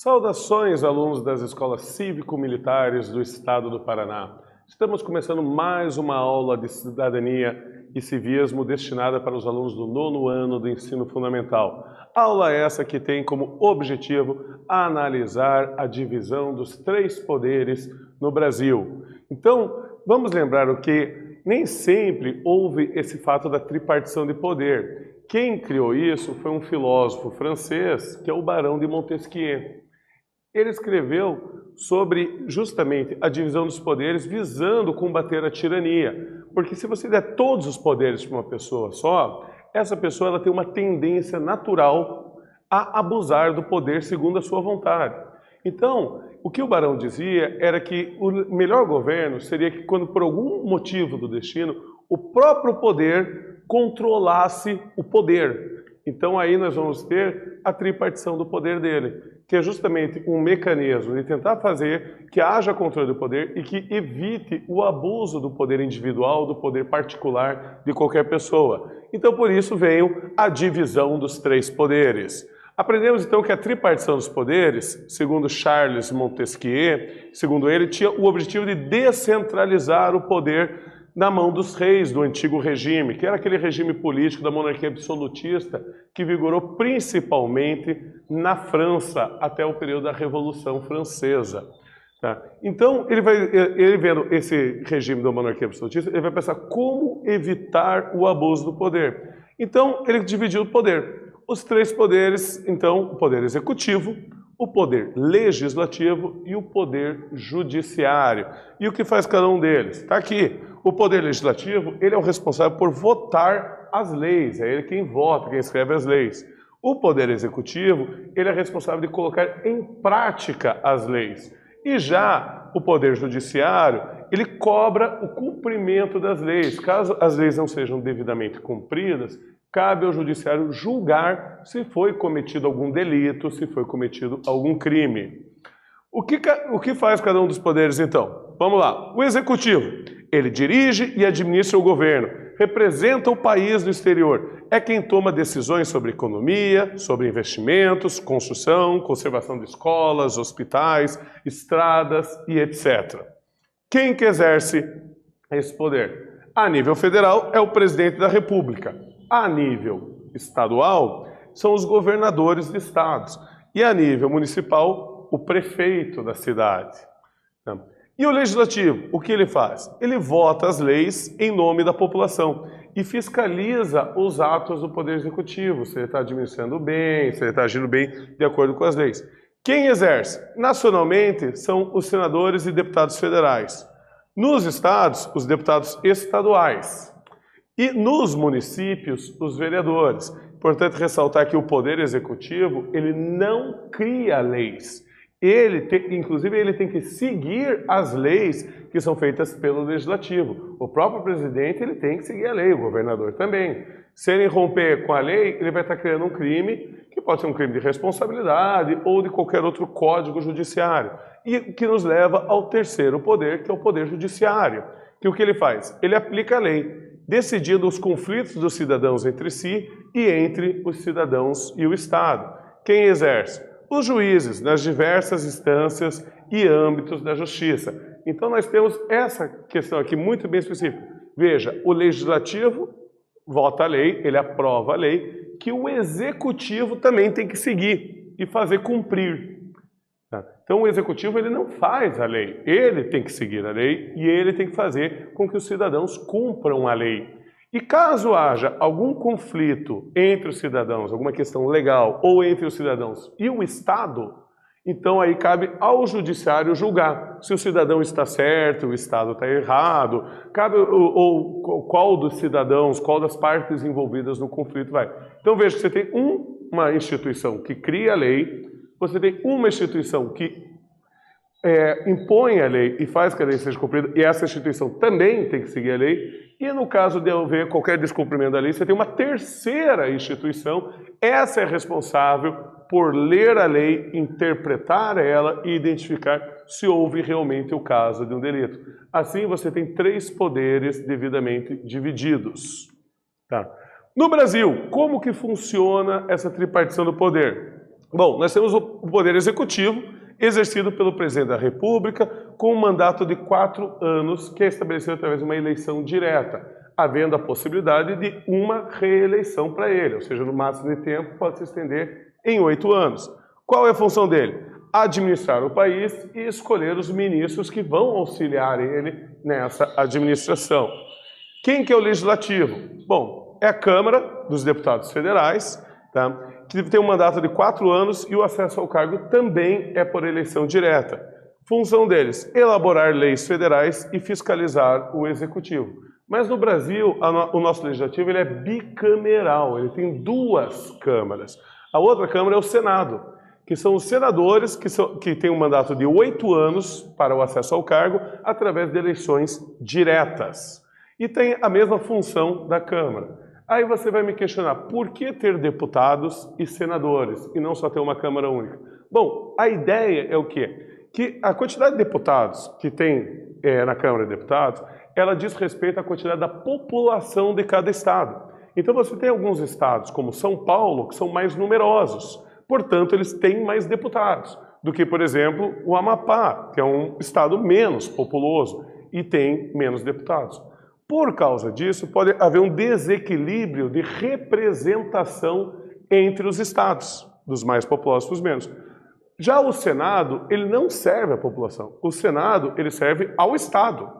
Saudações, alunos das escolas cívico-militares do Estado do Paraná. Estamos começando mais uma aula de cidadania e civismo destinada para os alunos do 9º ano do ensino fundamental. Aula essa que tem como objetivo analisar a divisão dos 3 poderes no Brasil. Então, vamos lembrar o que nem sempre houve esse fato da tripartição de poder. Quem criou isso foi um filósofo francês, que é o Barão de Montesquieu. Ele escreveu sobre justamente a divisão dos poderes visando combater a tirania. Porque se você der todos os poderes para uma pessoa só, essa pessoa ela tem uma tendência natural a abusar do poder segundo a sua vontade. Então, o que o Barão dizia era que o melhor governo seria que quando por algum motivo do destino, o próprio poder controlasse o poder. Então aí nós vamos ter a tripartição do poder dele, que é justamente um mecanismo de tentar fazer que haja controle do poder e que evite o abuso do poder individual, do poder particular de qualquer pessoa. Então por isso veio a divisão dos 3 poderes. Aprendemos então que a tripartição dos poderes, segundo Charles Montesquieu, segundo ele, tinha o objetivo de descentralizar o poder na mão dos reis do antigo regime, que era aquele regime político da monarquia absolutista que vigorou principalmente na França até o período da Revolução Francesa. Tá? Então, ele vendo esse regime da monarquia absolutista, ele vai pensar como evitar o abuso do poder. Então, ele dividiu o poder. Os 3 poderes, então, o poder executivo, o poder legislativo e o poder judiciário. E o que faz cada um deles? Está aqui. O poder legislativo, ele é o responsável por votar as leis, é ele quem vota, quem escreve as leis. O poder executivo, ele é responsável de colocar em prática as leis. E já o poder judiciário, ele cobra o cumprimento das leis. Caso as leis não sejam devidamente cumpridas, cabe ao judiciário julgar se foi cometido algum delito, se foi cometido algum crime. O que faz cada um dos poderes, então? Vamos lá. O executivo, ele dirige e administra o governo, representa o país no exterior, é quem toma decisões sobre economia, sobre investimentos, construção, conservação de escolas, hospitais, estradas e etc. Quem que exerce esse poder? A nível federal, é o presidente da República. A nível estadual, são os governadores de estados. E a nível municipal, o prefeito da cidade. E o legislativo, o que ele faz? Ele vota as leis em nome da população e fiscaliza os atos do Poder Executivo, se ele está administrando bem, se ele está agindo bem de acordo com as leis. Quem exerce? Nacionalmente, são os senadores e deputados federais. Nos estados, os deputados estaduais. E nos municípios, os vereadores. Importante ressaltar que o Poder Executivo, ele não cria leis. Inclusive, ele tem que seguir as leis que são feitas pelo Legislativo. O próprio presidente ele tem que seguir a lei, o governador também. Se ele romper com a lei, ele vai estar criando um crime, que pode ser um crime de responsabilidade ou de qualquer outro código judiciário. E que nos leva ao terceiro poder, que é o Poder Judiciário. Que o que ele faz? Ele aplica a lei, decidindo os conflitos dos cidadãos entre si e entre os cidadãos e o Estado. Quem exerce? Os juízes, nas diversas instâncias e âmbitos da justiça. Então nós temos essa questão aqui muito bem específica. Veja, o legislativo vota a lei, ele aprova a lei, que o executivo também tem que seguir e fazer cumprir. Então o executivo ele não faz a lei, ele tem que seguir a lei e ele tem que fazer com que os cidadãos cumpram a lei. E caso haja algum conflito entre os cidadãos, alguma questão legal, ou entre os cidadãos e o Estado, então aí cabe ao judiciário julgar se o cidadão está certo, o Estado está errado, cabe ou qual dos cidadãos, qual das partes envolvidas no conflito vai. Então veja que você tem uma instituição que cria a lei, você tem uma instituição que impõe a lei e faz que a lei seja cumprida, e essa instituição também tem que seguir a lei, e no caso de haver qualquer descumprimento da lei, você tem uma terceira instituição, essa é responsável por ler a lei, interpretar ela e identificar se houve realmente o caso de um delito. Assim, você tem 3 poderes devidamente divididos. Tá? No Brasil, como que funciona essa tripartição do poder? Bom, nós temos o Poder Executivo, exercido pelo Presidente da República, com um mandato de 4 anos, que é estabelecido através de uma eleição direta, havendo a possibilidade de uma reeleição para ele, ou seja, no máximo de tempo pode se estender em 8 anos. Qual é a função dele? Administrar o país e escolher os ministros que vão auxiliar ele nessa administração. Quem que é o Legislativo? Bom, é a Câmara dos Deputados Federais, tá? Que tem um mandato de 4 anos e o acesso ao cargo também é por eleição direta. Função deles, elaborar leis federais e fiscalizar o Executivo. Mas no Brasil, o nosso Legislativo ele é bicameral, ele tem 2 câmaras. A outra Câmara é o Senado, que são os senadores que têm um mandato de 8 anos para o acesso ao cargo através de eleições diretas. E tem a mesma função da Câmara. Aí você vai me questionar, por que ter deputados e senadores e não só ter uma Câmara única? Bom, a ideia é o quê? Que a quantidade de deputados que tem na Câmara de Deputados, ela diz respeito à quantidade da população de cada estado. Então você tem alguns estados, como São Paulo, que são mais numerosos. Portanto, eles têm mais deputados do que, por exemplo, o Amapá, que é um estado menos populoso e tem menos deputados. Por causa disso, pode haver um desequilíbrio de representação entre os estados, dos mais populosos para os menos. Já o Senado, ele não serve à população. O Senado, ele serve ao Estado.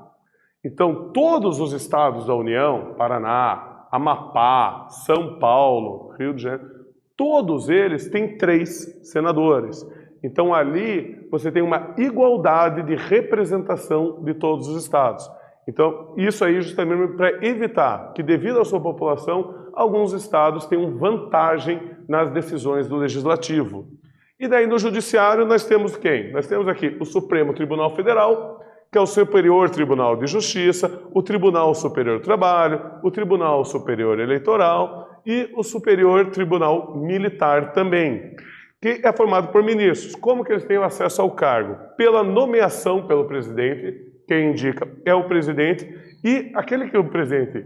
Então, todos os estados da União, Paraná, Amapá, São Paulo, Rio de Janeiro, todos eles têm 3 senadores. Então, ali, você tem uma igualdade de representação de todos os estados. Então, isso aí justamente para evitar que, devido à sua população, alguns estados tenham vantagem nas decisões do Legislativo. E daí no Judiciário nós temos quem? Nós temos aqui o Supremo Tribunal Federal, que é o Superior Tribunal de Justiça, o Tribunal Superior do Trabalho, o Tribunal Superior Eleitoral e o Superior Tribunal Militar também, que é formado por ministros. Como que eles têm acesso ao cargo? Pela nomeação pelo presidente, quem indica é o presidente, e aquele que o presidente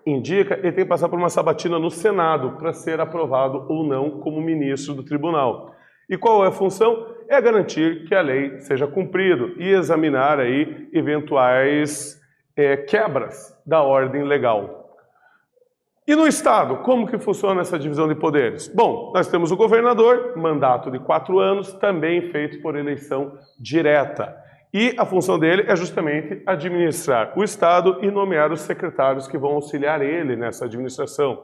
indica, ele tem que passar por uma sabatina no Senado para ser aprovado ou não como ministro do tribunal. E qual é a função? É garantir que a lei seja cumprida e examinar aí eventuais quebras da ordem legal. E no Estado, como que funciona essa divisão de poderes? Bom, nós temos o governador, mandato de 4 anos, também feito por eleição direta. E a função dele é justamente administrar o Estado e nomear os secretários que vão auxiliar ele nessa administração.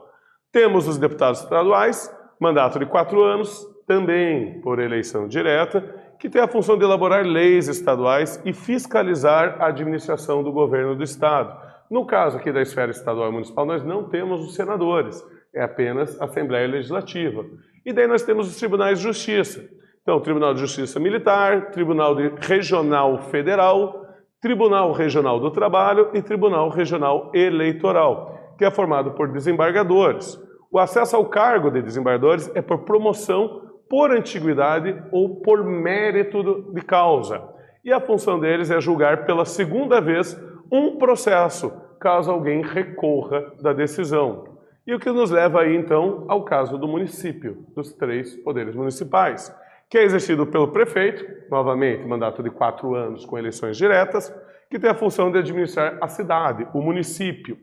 Temos os deputados estaduais, mandato de 4 anos, também por eleição direta, que tem a função de elaborar leis estaduais e fiscalizar a administração do governo do Estado. No caso aqui da esfera estadual e municipal, nós não temos os senadores, é apenas a Assembleia Legislativa. E daí nós temos os tribunais de justiça. Então, Tribunal de Justiça Militar, Tribunal Regional Federal, Tribunal Regional do Trabalho e Tribunal Regional Eleitoral, que é formado por desembargadores. O acesso ao cargo de desembargadores é por promoção, por antiguidade ou por mérito de causa. E a função deles é julgar pela 2ª vez um processo, caso alguém recorra da decisão. E o que nos leva aí, então, ao caso do município, dos 3 poderes municipais, que é exercido pelo prefeito, novamente, mandato de 4 anos com eleições diretas, que tem a função de administrar a cidade, o município,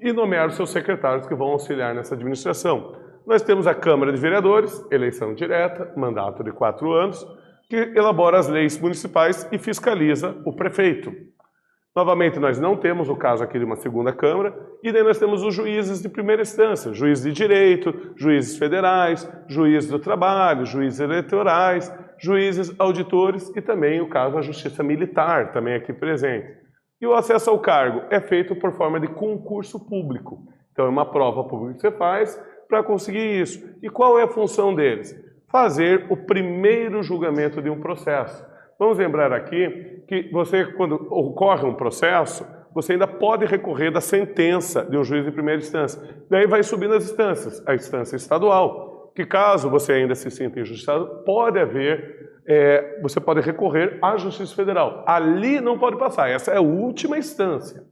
e nomear os seus secretários que vão auxiliar nessa administração. Nós temos a Câmara de Vereadores, eleição direta, mandato de 4 anos, que elabora as leis municipais e fiscaliza o prefeito. Novamente, nós não temos o caso aqui de uma 2ª Câmara, e daí nós temos os juízes de primeira instância, juízes de direito, juízes federais, juízes do trabalho, juízes eleitorais, juízes auditores e também o caso da Justiça Militar, também aqui presente. E o acesso ao cargo é feito por forma de concurso público. Então é uma prova pública que você faz para conseguir isso. E qual é a função deles? Fazer o primeiro julgamento de um processo. Vamos lembrar aqui que você, quando ocorre um processo, você ainda pode recorrer da sentença de um juiz de primeira instância. Daí vai subindo as instâncias. A instância estadual, que caso você ainda se sinta injustiçado, pode haver, você pode recorrer à Justiça Federal. Ali não pode passar, essa é a última instância.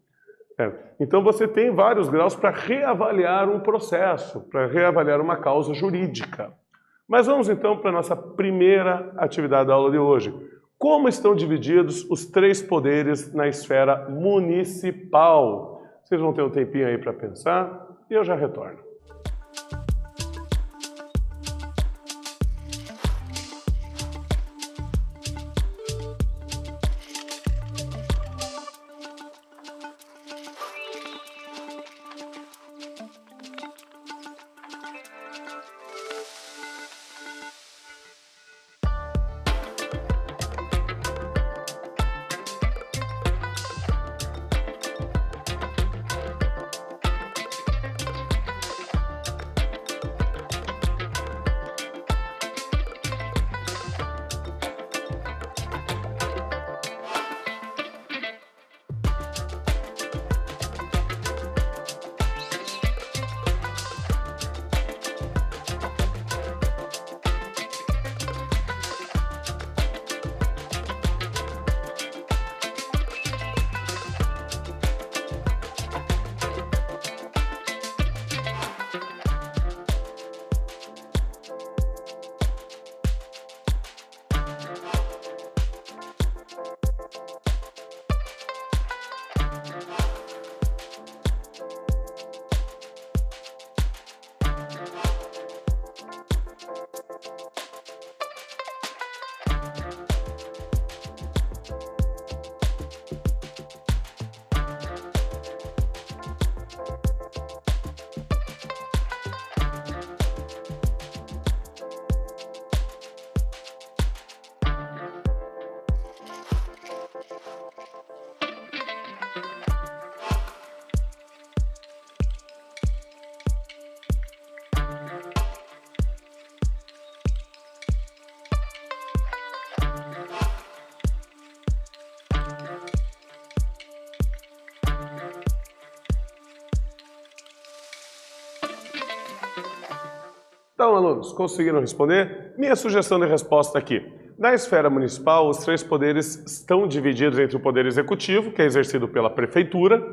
Então você tem vários graus para reavaliar um processo, para reavaliar uma causa jurídica. Mas vamos então para a nossa primeira atividade da aula de hoje. Como estão divididos os três poderes na esfera municipal? Vocês vão ter um tempinho aí para pensar e eu já retorno. Então, alunos, conseguiram responder? Minha sugestão de resposta aqui. Na esfera municipal, os três poderes estão divididos entre o poder executivo, que é exercido pela prefeitura,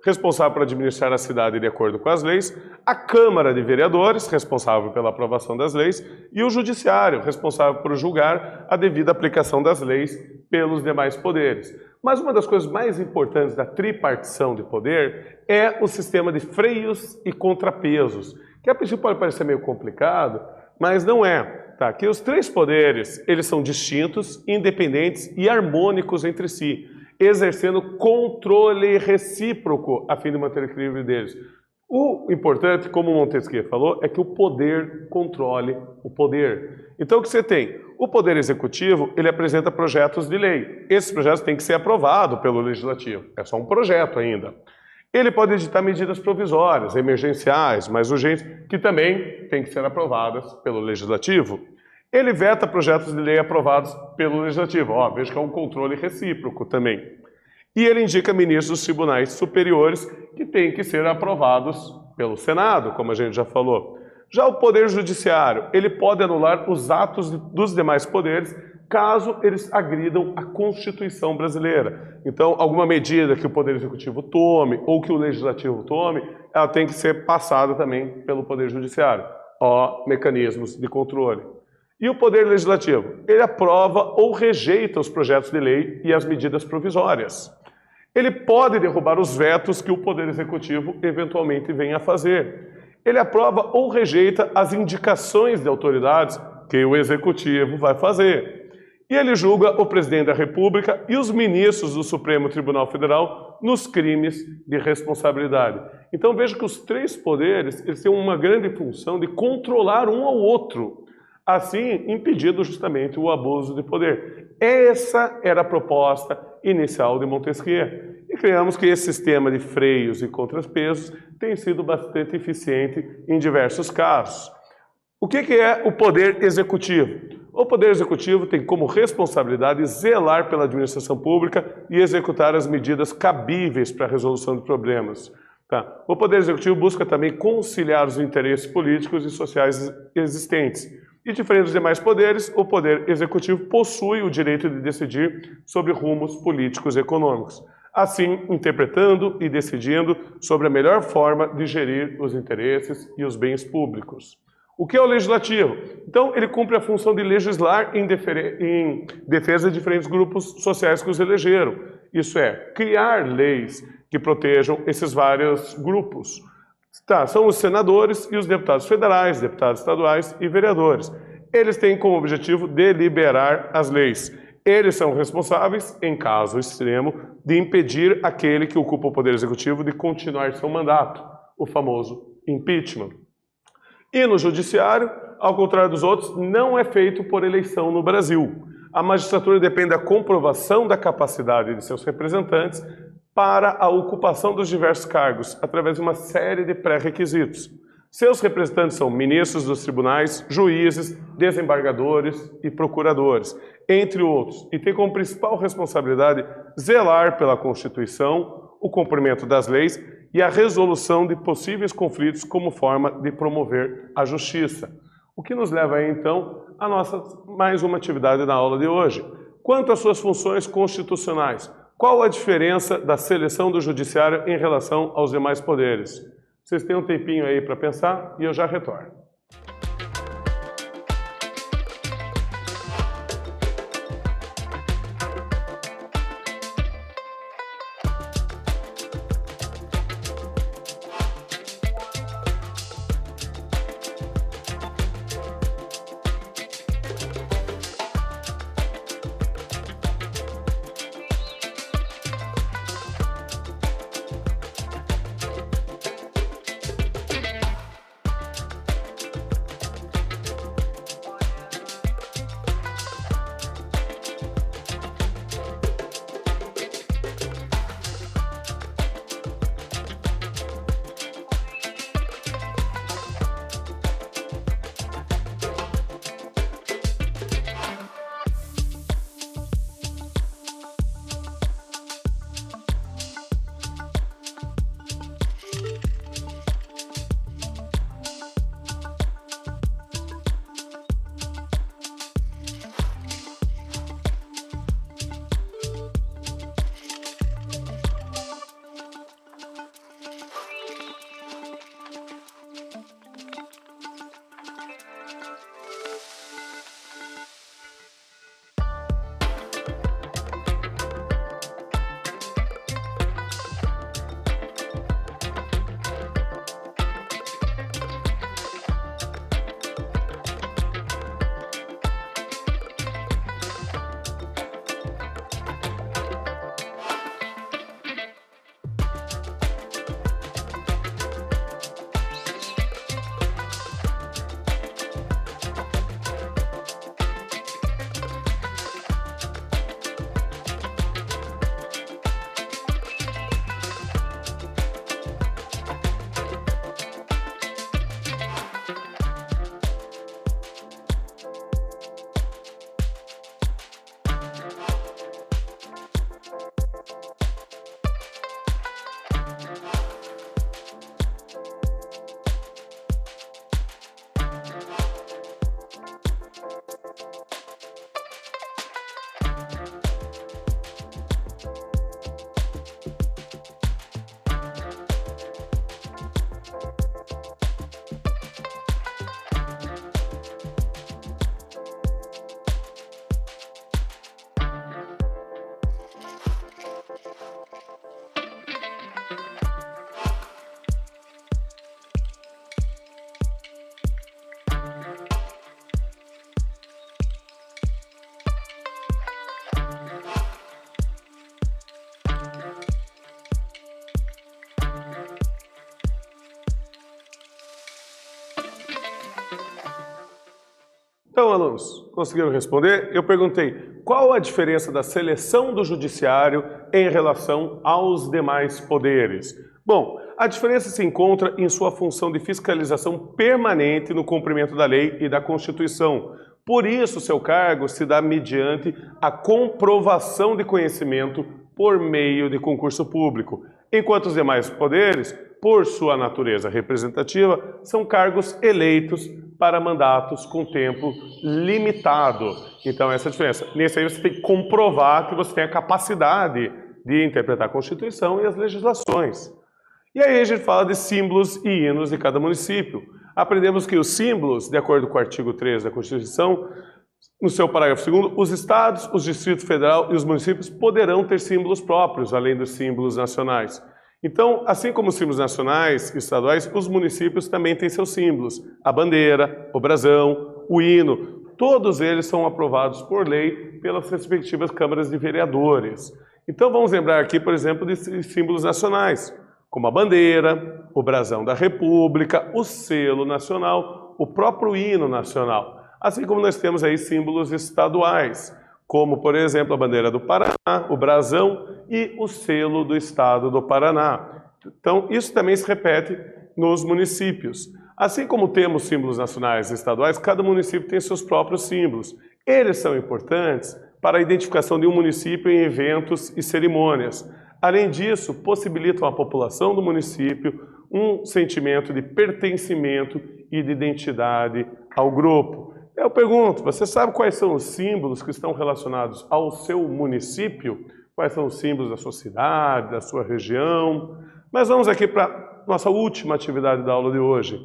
responsável por administrar a cidade de acordo com as leis, a Câmara de Vereadores, responsável pela aprovação das leis, e o Judiciário, responsável por julgar a devida aplicação das leis pelos demais poderes. Mas uma das coisas mais importantes da tripartição de poder é o sistema de freios e contrapesos, que a princípio pode parecer meio complicado, mas não é. Tá? Que os três poderes, eles são distintos, independentes e harmônicos entre si, exercendo controle recíproco a fim de manter o equilíbrio deles. O importante, como Montesquieu falou, é que o poder controle o poder. Então o que você tem? O poder executivo, ele apresenta projetos de lei. Esses projetos têm que ser aprovados pelo legislativo. É só um projeto ainda. Ele pode editar medidas provisórias, emergenciais, mais urgentes, que também têm que ser aprovadas pelo legislativo. Ele veta projetos de lei aprovados pelo legislativo. Veja que é um controle recíproco também. E ele indica ministros dos tribunais superiores que têm que ser aprovados pelo Senado, como a gente já falou. Já o Poder Judiciário, ele pode anular os atos dos demais poderes caso eles agridam a Constituição brasileira. Então, alguma medida que o Poder Executivo tome ou que o Legislativo tome, ela tem que ser passada também pelo Poder Judiciário. Mecanismos de controle. E o Poder Legislativo? Ele aprova ou rejeita os projetos de lei e as medidas provisórias. Ele pode derrubar os vetos que o Poder Executivo eventualmente venha a fazer. Ele aprova ou rejeita as indicações de autoridades que o Executivo vai fazer. E ele julga o Presidente da República e os ministros do Supremo Tribunal Federal nos crimes de responsabilidade. Então veja que os três poderes eles têm uma grande função de controlar um ao outro, assim impedindo justamente o abuso de poder. Essa era a proposta inicial de Montesquieu. E criamos que esse sistema de freios e contrapesos tem sido bastante eficiente em diversos casos. O que é o poder executivo? O poder executivo tem como responsabilidade zelar pela administração pública e executar as medidas cabíveis para a resolução de problemas. Tá? O poder executivo busca também conciliar os interesses políticos e sociais existentes. E diferente dos demais poderes, o poder executivo possui o direito de decidir sobre rumos políticos e econômicos, assim interpretando e decidindo sobre a melhor forma de gerir os interesses e os bens públicos. O que é o legislativo? Então, ele cumpre a função de legislar em defesa de diferentes grupos sociais que os elegeram. Isso é, criar leis que protejam esses vários grupos. Tá, são os senadores e os deputados federais, deputados estaduais e vereadores. Eles têm como objetivo deliberar as leis. Eles são responsáveis, em caso extremo, de impedir aquele que ocupa o poder executivo de continuar seu mandato, o famoso impeachment. E no judiciário, ao contrário dos outros, não é feito por eleição no Brasil. A magistratura depende da comprovação da capacidade de seus representantes para a ocupação dos diversos cargos, através de uma série de pré-requisitos. Seus representantes são ministros dos tribunais, juízes, desembargadores e procuradores, entre outros, e tem como principal responsabilidade zelar pela Constituição, o cumprimento das leis e a resolução de possíveis conflitos como forma de promover a justiça. O que nos leva aí, então, a nossa mais uma atividade na aula de hoje. Quanto às suas funções constitucionais, qual a diferença da seleção do judiciário em relação aos demais poderes? Vocês têm um tempinho aí para pensar e eu já retorno. Então, alunos, conseguiram responder? Eu perguntei, qual a diferença da seleção do judiciário em relação aos demais poderes? Bom, a diferença se encontra em sua função de fiscalização permanente no cumprimento da lei e da Constituição. Por isso, seu cargo se dá mediante a comprovação de conhecimento por meio de concurso público, enquanto os demais poderes, por sua natureza representativa, são cargos eleitos para mandatos com tempo limitado. Então, essa é a diferença. Nesse aí você tem que comprovar que você tem a capacidade de interpretar a Constituição e as legislações. E aí a gente fala de símbolos e hinos de cada município. Aprendemos que os símbolos, de acordo com o artigo 3 da Constituição, no seu parágrafo 2º, os estados, os distritos federal e os municípios poderão ter símbolos próprios, além dos símbolos nacionais. Então, assim como os símbolos nacionais e estaduais, os municípios também têm seus símbolos. A bandeira, o brasão, o hino, todos eles são aprovados por lei pelas respectivas câmaras de vereadores. Então, vamos lembrar aqui, por exemplo, de símbolos nacionais, como a bandeira, o brasão da República, o selo nacional, o próprio hino nacional. Assim como nós temos aí símbolos estaduais, como, por exemplo, a bandeira do Paraná, o brasão e o selo do estado do Paraná. Então, isso também se repete nos municípios. Assim como temos símbolos nacionais e estaduais, cada município tem seus próprios símbolos. Eles são importantes para a identificação de um município em eventos e cerimônias. Além disso, possibilitam à população do município um sentimento de pertencimento e de identidade ao grupo. Eu pergunto, você sabe quais são os símbolos que estão relacionados ao seu município? Quais são os símbolos da sua cidade, da sua região? Mas vamos aqui para a nossa última atividade da aula de hoje.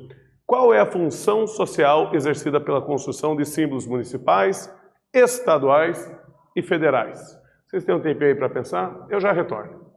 Qual é a função social exercida pela construção de símbolos municipais, estaduais e federais? Vocês têm um tempinho aí para pensar? Eu já retorno.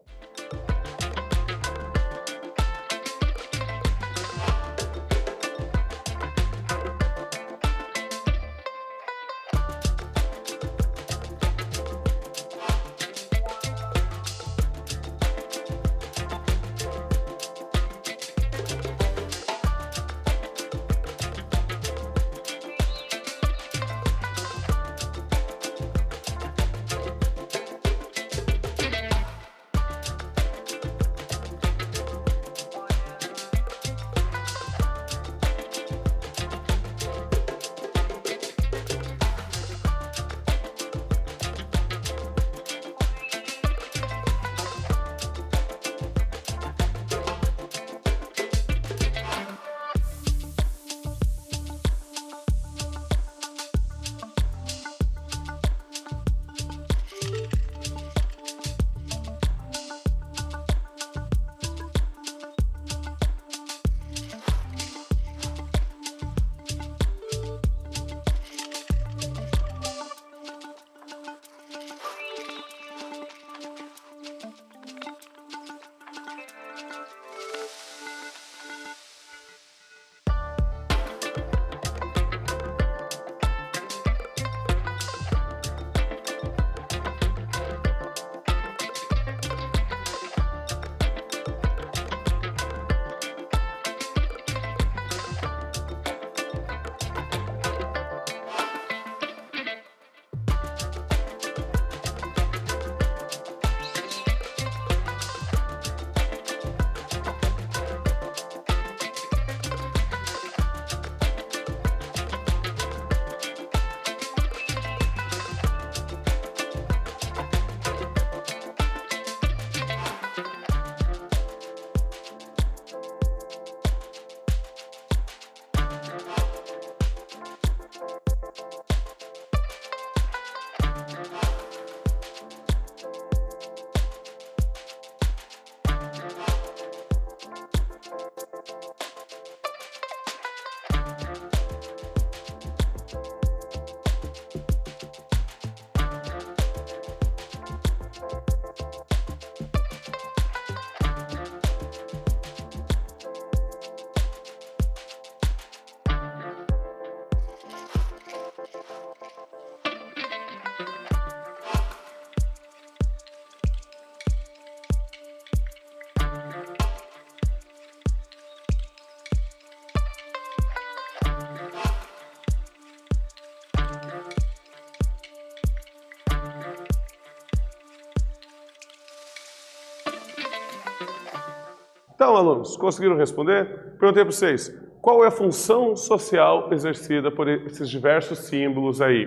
Então, alunos, conseguiram responder? Perguntei para vocês, qual é a função social exercida por esses diversos símbolos aí?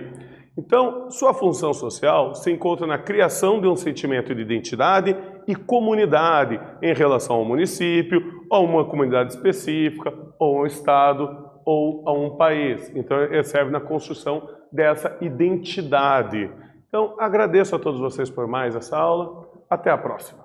Então, sua função social se encontra na criação de um sentimento de identidade e comunidade em relação ao município, a uma comunidade específica, ou a um estado, ou a um país. Então, ele serve na construção dessa identidade. Então, agradeço a todos vocês por mais essa aula. Até a próxima.